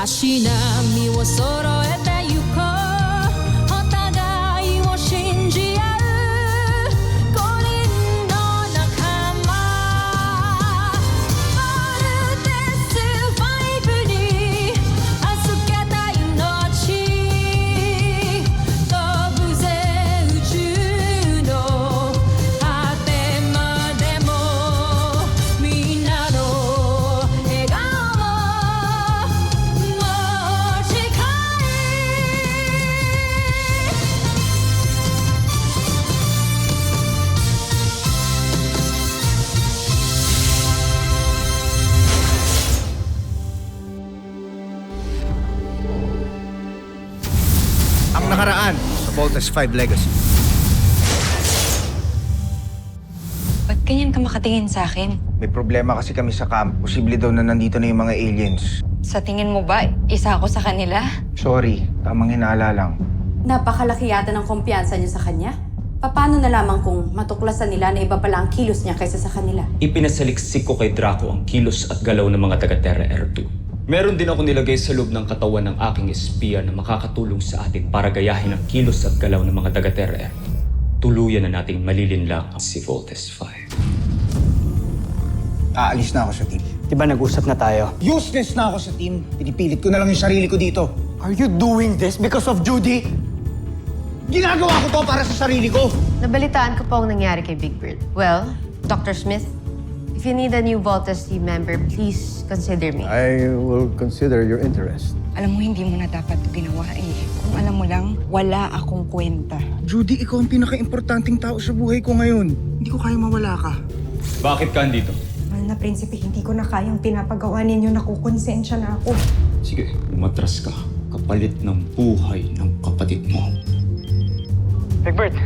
足並みを揃えてゆこうお互いを信じ合う5人の仲間ボルテス5に預けた命飛ぶぜ宇宙の果てまでもみんなの笑顔も近いAng nakaraan sa Voltes 5 Legacy. Ba't ganyan ka makatingin sa akin? May problema kasi kami sa camp. Posible daw na nandito na yung mga aliens. Sa tingin mo ba, isa ako sa kanila? Sorry, tamang hinala lang. Napakalaki yata ng kumpiyansa niyo sa kanya. Paano nalaman kung matuklasan nila na iba pala ang kilos niya kaysa sa kanila? Ipinasaliksik ko kay Draco ang kilos at galaw ng mga taga-Terra R2. Meron din ako nilagay sa loob ng katawan ng aking espiya na makakatulong sa atin para gayahin ang kilos at galaw ng mga taga-Terra R2. Tuluyan na nating malilinlang si Voltes 5. Aalis na ako sa team. Di ba nag-usap na tayo? Useless na ako sa team. Pinipilit ko na lang yung sarili ko dito. Are you doing this because of Judy? Ginagawa ko to para sa sarili ko. Nabalitaan ko po ang nangyari kay Big Bird. Well, Dr. Smith, if you need a new Voltes team member, please consider me. I will consider your interest. Alam mo, hindi mo na dapat ito ginawa eh. Kung alam mo lang, wala akong kwenta. Judy, ikaw ang pinaka-importanting tao sa buhay ko ngayon. Hindi ko kaya mawala ka. Bakit ka andito? Mahal na prinsipe, hindi ko na kayang pinapagawa ninyo. Nakukonsensya na ako. Sige, umatras ka. Kapalit ng buhay ng kapatid mo. Egbert,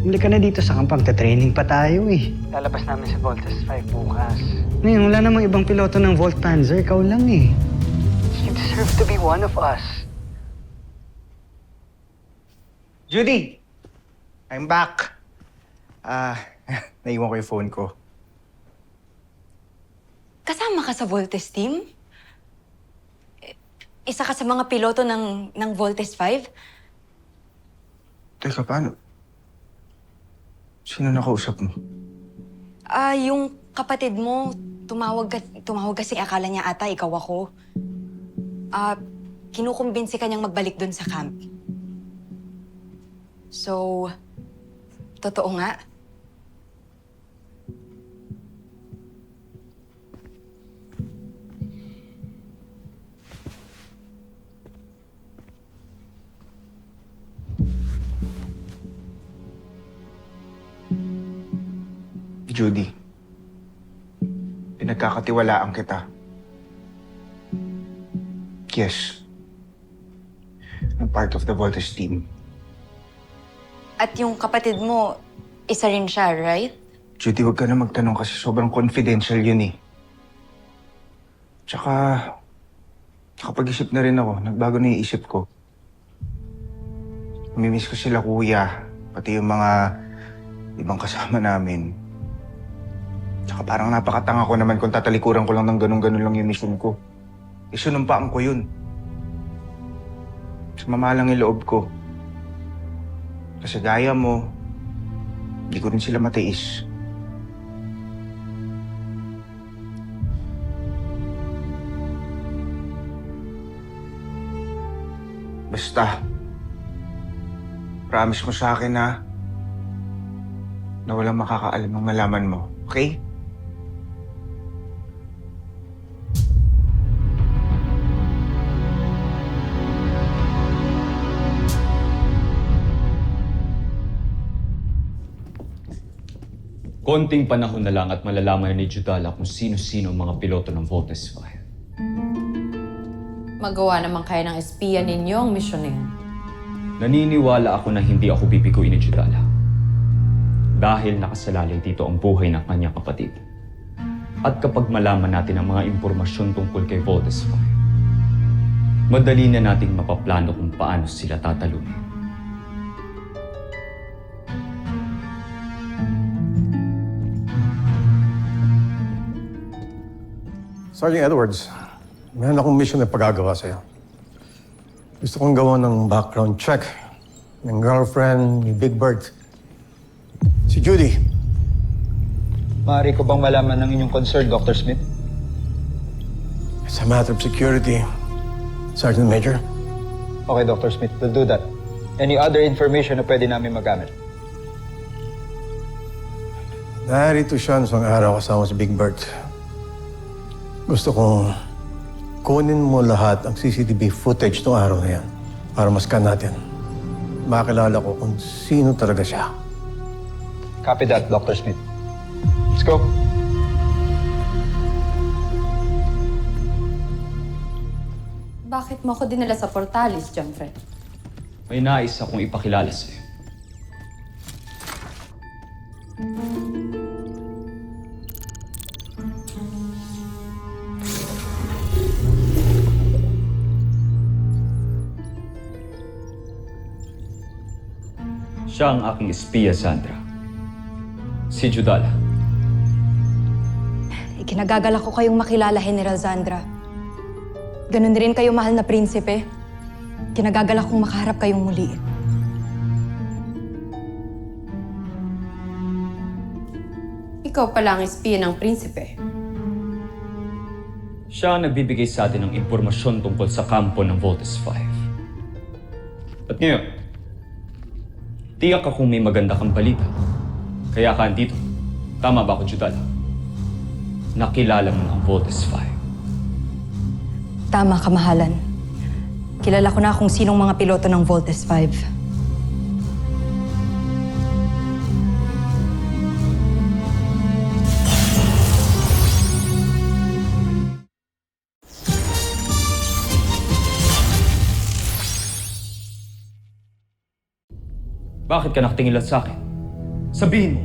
huli ka na dito sa kampang. Training pa tayo eh. Lalabas namin sa Voltes 5 bukas. Ngayon, wala namang ibang piloto ng Volt Panzer. Ikaw lang eh. You deserve to be one of us. Judy! I'm back. Naiwan ko yung phone ko. Kasama ka sa Voltes team? Isa ka sa mga piloto ng Voltes 5? Teka, paano? Sino nakausap mo? Yung kapatid mo, tumawag kasi akala niya ata ikaw ako. Kinukumbinsi ka niyang magbalik dun sa camp. So, totoo nga. Judy, pinagkakatiwalaan kita. Yes. I'm part of the Voltes team. At yung kapatid mo, isa rin siya, right? Judy, huwag ka na magtanong kasi sobrang confidential yun eh. Tsaka, nakapag-isip na rin ako. Nagbago na yung isip ko. Namimiss ko sila kuya, pati yung mga ibang kasama namin. Tsaka parang napakatanga ko naman kung tatalikuran ko lang ng ganun-ganun lang yung mission ko. Isunumpaan ko yun. Sumama lang yung loob ko. Kasi gaya mo, hindi ko rin sila matiis. Basta, promise mo sa akin na walang makakaalam ng nalaman mo, okay? Konting panahon na lang at malalaman na ni Judala kung sino-sino ang mga piloto ng Voltes 5. Magawa naman kayo ng espiya ninyo ang misyon na yun. Naniniwala ako na hindi ako bibiguin ni Judala. Dahil nakasalalay dito ang buhay ng kanyang kapatid. At kapag malaman natin ang mga impormasyon tungkol kay Voltes 5, madali na nating mapaplano kung paano sila tatalunin. Sergeant Edwards, Meron akong mission na pagagawa sa'yo. Gusto kong gawa ng background check ng girlfriend ni Big Bird. Si Judy. Maaari ko bang malaman ng inyong concern, Dr. Smith? It's a matter of security, Sergeant Major. Okay, Dr. Smith, we'll do that. Any other information na pwede namin magamit? Narito siya isang araw kasama si Big Bird. Gusto kong kunin mo lahat ang CCTV footage ng araw na yan para maskan natin. Makilala ko kung sino talaga siya. Copy that, Dr. Smith. Let's go. Bakit mo ako dinala sa Portales, Jomfre? May nais akong ipakilala sa'yo. Siya ang aking espiya, Sandra. Si Judala. Ikinagagalak ko kayong makilala, General Sandra. Ganon rin kayo, mahal na prinsipe. Kinagagalak kong makaharap kayong muli. Ikaw pala ang espiya ng prinsipe. Siya ang nagbibigay sa atin ng impormasyon tungkol sa kampo ng Voltes 5. At ngayon, tiyak akong may maganda kang balita. Kaya ka andito. Tama ba ako, Judala? Nakilala mo ang Voltes 5. Tama, kamahalan. Kilala ko na kung sinong mga piloto ng Voltes 5. Bakit ka nakatingin lang sa akin? Sabihin mo,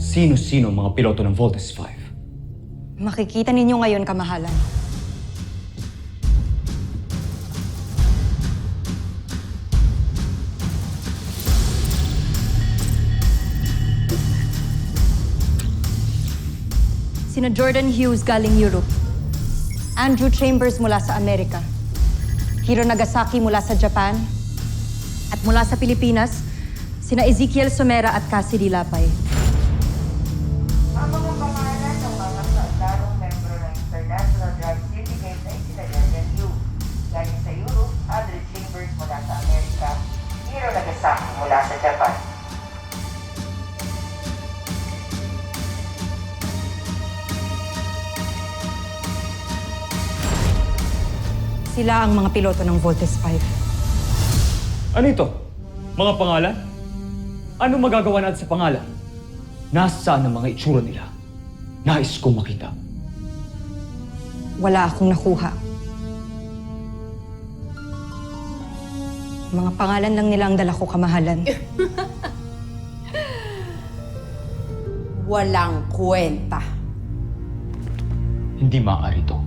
sino-sino ang mga piloto ng Voltes 5? Makikita ninyo ngayon, kamahalan. Sina Jordan Hughes galing Europe, Andrew Chambers mula sa Amerika, Hiro Nagasaki mula sa Japan, at mula sa Pilipinas, sina Ezekiel Somera at Cassidy Lapay. Ang mga pangalan ng mga kalarong membro ng International Drug Syndicate ay sina Jordan Hughes, galing sa Europe, Andrew Chambers mula sa Amerika, Hiro Nagasaki mula sa Japan. Sila ang mga piloto ng Voltes 5. Ano ito? Mga pangalan? Ano magagawa natin sa pangalan? Nasaan ang mga itsura nila? Nais kong makita. Wala akong nakuha. Mga pangalan lang nila ang dala ko, kamahalan. Walang kwenta. Hindi maaari to.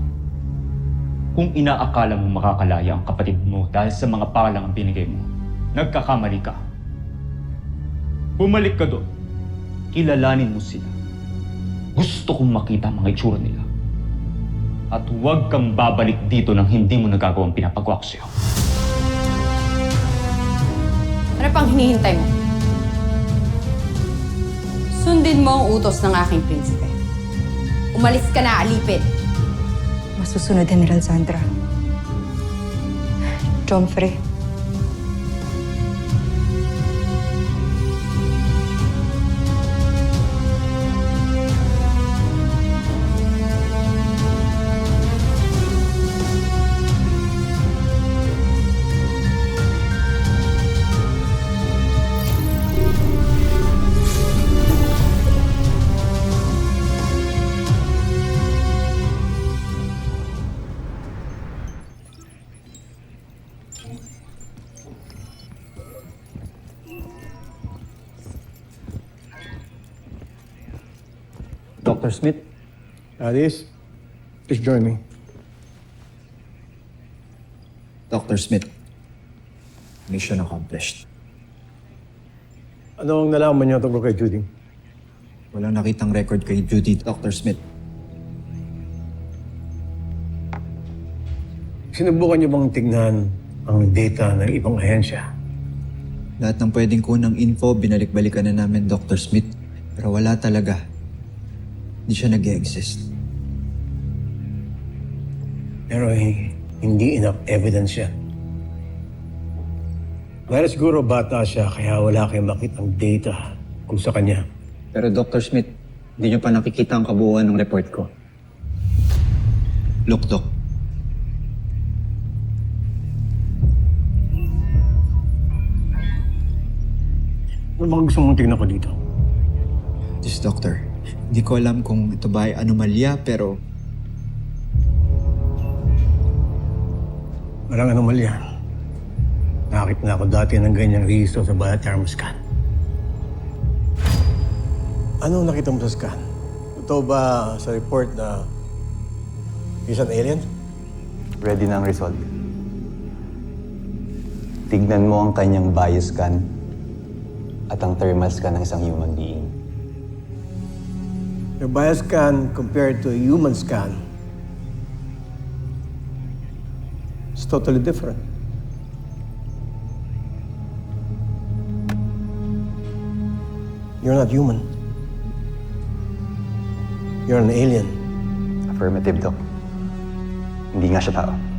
Kung inaakala mo makakalaya ang kapatid mo dahil sa mga palang ang binigay mo, nagkakamali ka. Bumalik ka doon. Kilalanin mo sila. Gusto kong makita ang mga itsura nila. At huwag kang babalik dito nang hindi mo nagagawang pinapagawa ko sa'yo. Ano pang hinihintay mo? Sundin mo ang utos ng aking prinsipe. Umalis ka na, alipin. Masusunod, General Sandra. Jomfre. Dr. Smith? Alice, please join me. Dr. Smith, mission accomplished. Ano ang nalaman niyo tungkol kay Judy? Walang nakitang record kay Judy, Dr. Smith. Sinubukan niyo bang tignan ang data ng ibang ahensya? Lahat ng pwedeng kunang info, binalik-balikan na namin, Dr. Smith. Pero wala talaga. Hindi siya nag-exist. Pero hindi enough evidence yan. Dahil siguro bata siya, kaya wala kayong makitang data kung sa kanya. Pero Dr. Smith, hindi niyo pa nakikita ang kabuuan ng report ko. Look, Doc. Ano bang gusto mong tignan ko dito? This doctor, hindi ko alam kung ito ba ay anomalya, pero Walang anomalya. Nakakita na ako dati ng ganyang rehistro sa biothermal scan. Ano nakita mo sa scan? Totoo ba sa report na he's an alien? Ready na ang result. Tignan mo ang kanyang bioscan at ang thermal scan ng isang human being. Your bioscan compared to a human scan is totally different. You're not human. You're an alien. Affirmative, Doc. Hindi nga siya tao.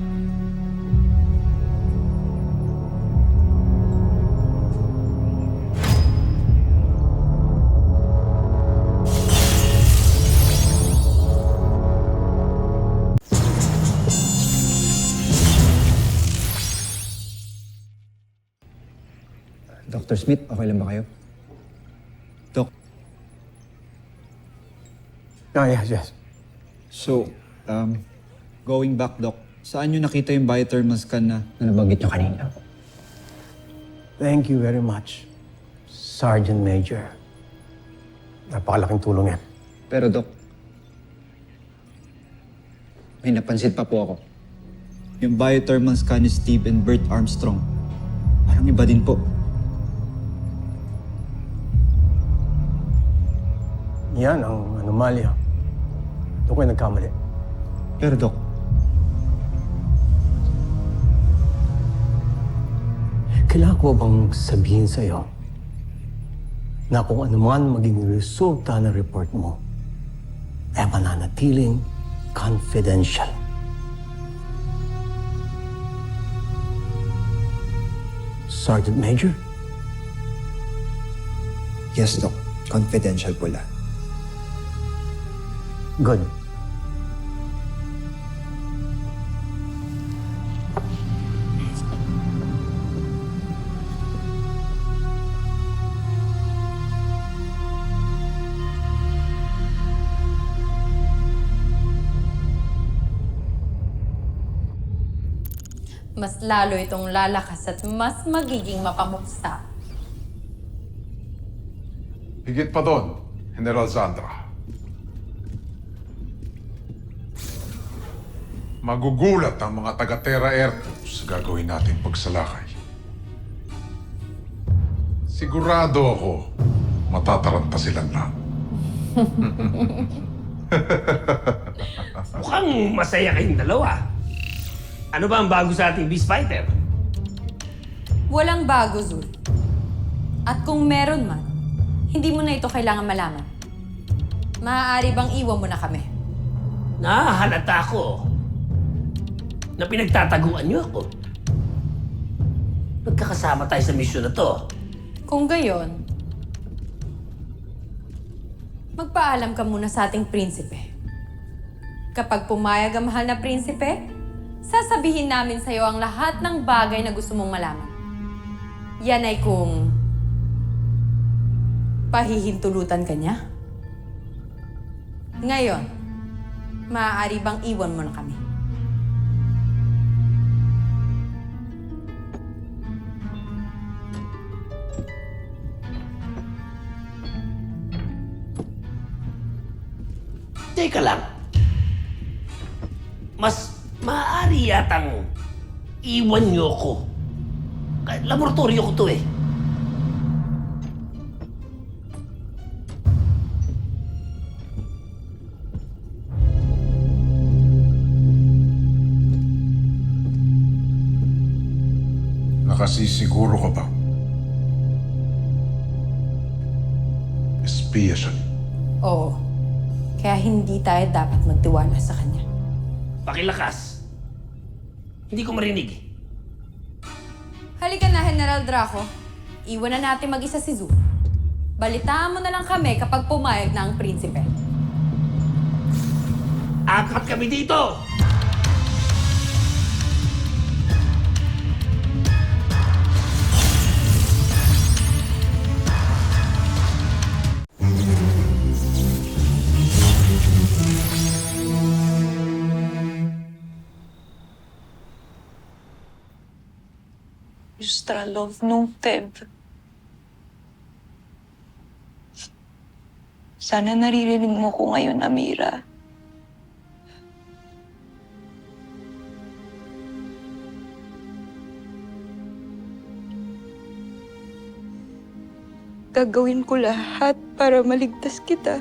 Dr. Smith, okay lang ba kayo? Doc, Ah, yes. so, going back, Doc, saan niyo nakita yung biothermal scan na nabanggit niyo kanina? Thank you very much, Sergeant Major. Napakalaking tulong yan. Pero, Doc, may napansin pa po ako. Yung biothermal scan ni Steve and Bert Armstrong. Parang iba din po. Yan ang anomalya. Doon kayo nagkamali. Pero, Doc, Kailangan ko bang sabihin sa'yo na kung ano man maging resulta ng report mo, ay mananatiling confidential. Sergeant Major? yes, Doc, confidential po lahat. Good. Mas lalo itong lalakas at mas magiging mapamuksa. Higit pa doon, General Zandra. Magugulat ang mga taga-Terra Air Force sa gagawin nating pagsalakay. Sigurado ako, matataranta silang lahat. Mukhang masaya kayong dalawa. Ano ba ang bago sa ating beast fighter? Walang bago, Zul. At kung meron man, hindi mo na ito kailangan malaman. Maaari bang iwan mo na kami? Nahahalata ko na pinagtataguan niyo ako. Magkakasama tayo sa misyon na to. Kung gayon, magpaalam ka muna sa ating prinsipe. Kapag pumayag ang mahal na prinsipe, sasabihin namin sa'yo ang lahat ng bagay na gusto mong malaman. Yan ay kung pahihintulutan ka niya. Ngayon, maaari bang iwan mo na kami? Teka lang. Mas maaari yatang iwan niyo ko. Kahit laboratorio ko to eh. Nakasisiguro ka ba? Espiya siya. Oo. Kaya hindi tayo dapat magtiwala sa kanya. Pakilakas. Hindi ko marinig. Halika na, General Draco. Iwan na natin mag-isa si Zu. Balitaan mo na lang kami kapag pumayag na ang prinsipe. Apat kami dito! Justralov nung Feb. Sana naririnig mo ko ngayon, Amira. Gagawin ko lahat para maligtas kita.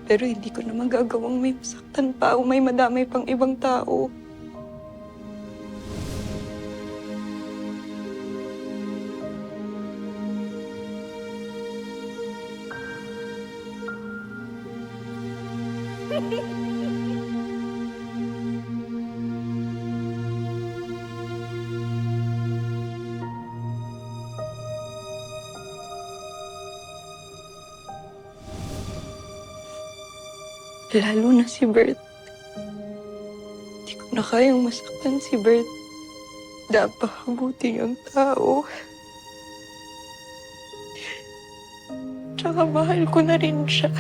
Pero hindi ko na magagawang may masaktan pa o may madamay pang ibang tao. Lalo na si Bert. Hindi ko na kayang masaktan si Bert. Napakabuti niyang tao. Tsaka mahal ko na rin siya.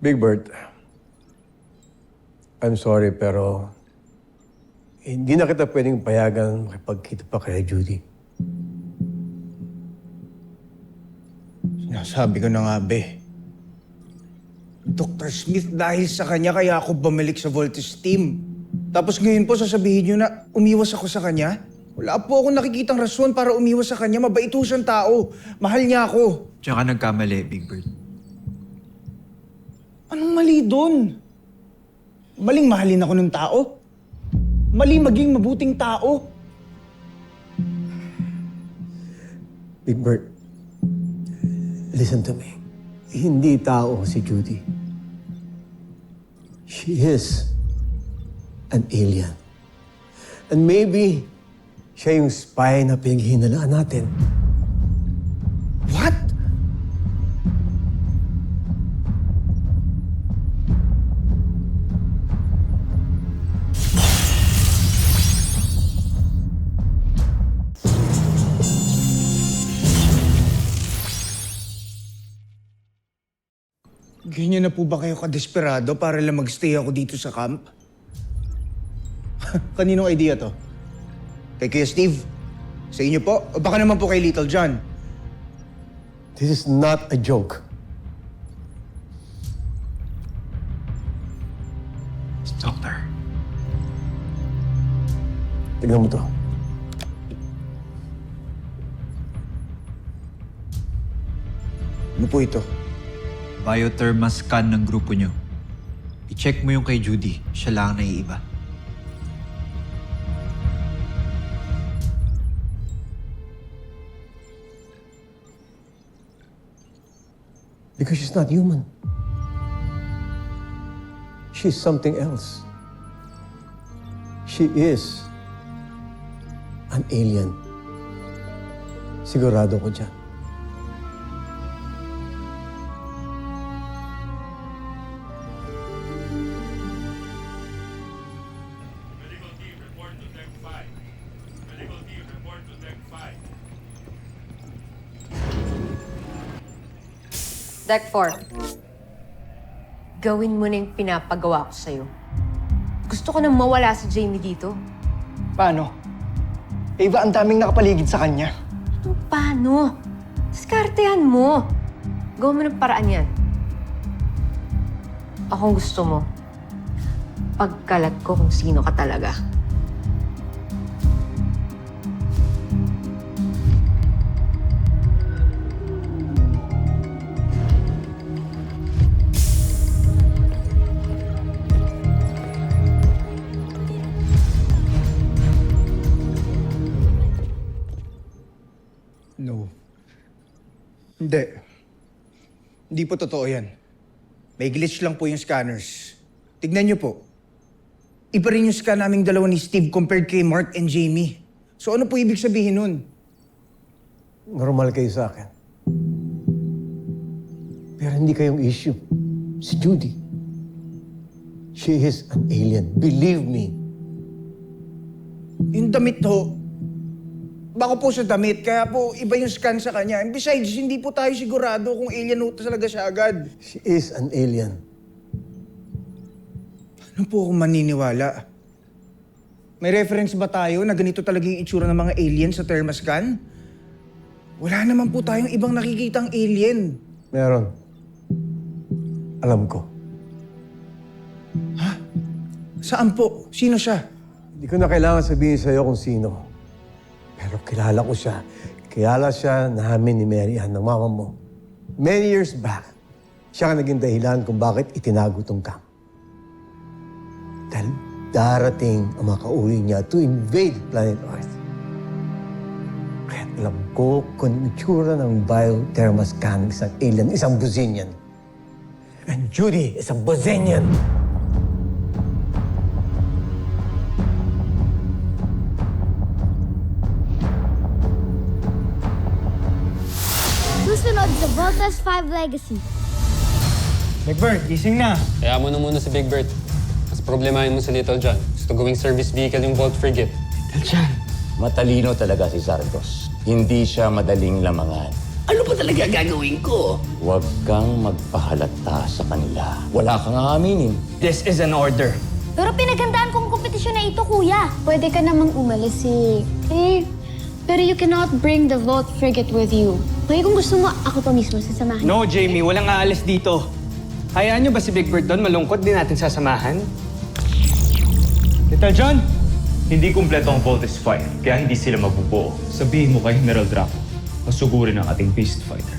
Big Bird, I'm sorry pero hindi na kita pwedeng payagan makipagkita pa kay Judy. Sinasabi ko na nga, be. Dr. Smith, dahil sa kanya kaya ako bumalik sa Voltes team. Tapos ngayon po sasabihin niyo na umiwas ako sa kanya? Wala po akong nakikitang rason para umiwas sa kanya. Mabait ho siyang tao. Mahal niya ako. Tsaka nagkamali, Big Bird. Anong mali doon? Maling mahalin ako ng tao? Mali maging mabuting tao? Big Bird, listen to me. Hindi tao si Judy. She is an alien. And maybe siya yung spy na pinaghihinalaan natin. What? Ganyan na po ba kayo kadesperado para lang magstay ako dito sa camp? Kaninong idea to? Kay Kuya Steve? Sa inyo po? O baka naman po kay Little John? This is not a joke. Doctor. Tignan mo to. Ano po ito? Biothermal scan ng grupo nyo. I-check mo yung kay Judy. Siya lang ang naiiba. Because she's not human. She's something else. She is an alien. Sigurado ko dyan. Deck 4. Gawin mo na yung pinapagawa ko sa'yo. Gusto ko nang mawala si Jamie dito. Paano? Eva, ang daming nakapaligid sa kanya. Paano? Diskartehan mo. Gawin mo ng paraan yan. Akong gusto mo, pagkalat ko kung sino ka talaga. No. Hindi. Hindi po totoo yan. May glitch lang po yung scanners. Tignan niyo po. Iba rin yung scan naming dalawa ni Steve compared kay Mark and Jamie. So ano po ibig sabihin nun? Normal kayo sa akin. Pero hindi kayong issue. Si Judy. She is an alien. Believe me. Yung damit ho, baka po sa damit, kaya po iba yung scan sa kanya. And besides, hindi po tayo sigurado kung alien ho talaga siya agad. She is an alien. Ano po akong maniniwala? May reference ba tayo na ganito talaga yung itsura ng mga alien sa thermoscan? Wala naman po tayong ibang nakikitang alien. Meron. Alam ko. Saan po? Sino siya? Hindi ko na kailangan sabihin sa'yo kung sino. Pero kilala ko siya. Kilala siya namin ni Mary Ann, ng mama mo. Many years back, siya ang naging dahilan kung bakit itinago tong camp. Dahil darating ang mga kauli niya to invade planet Earth. Kaya alam ko kung itsura ng biothermoscan ng isang alien, isang Buzinian. And Judy is a Buzinian. Susunod sa Voltas 5 Legacy. Big Bird, gising na. Kaya mo na muna si Big Bird. Mas problemahin mo si Little John. Gusto gawing service vehicle yung Volt Frigate. Little John. Matalino talaga si Sardos. Hindi siya madaling lamangan. Ano ba talaga gagawin ko? Huwag kang magpahalata sa kanila. Wala kang aaminin. This is an order. Pero pinagandaan kong kompetisyon na ito, kuya. Pwede ka namang umalis pero you cannot bring the Volt Frigate with you. Kaya kung gusto mo, ako pa mismo sasamahan. No, Jamie. Walang aalis dito. Hayaan niyo ba si Big Bird doon? Malungkot din natin sasamahan. Little John? Hindi kumpleto ang Voltes 5, kaya hindi sila mabubuo. Sabihin mo kay General Draco, masugurin ang ating beast fighter.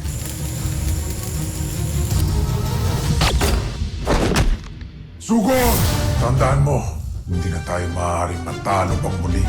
Sugod! Tandaan mo, hindi na tayo maaaring matalo pang muli.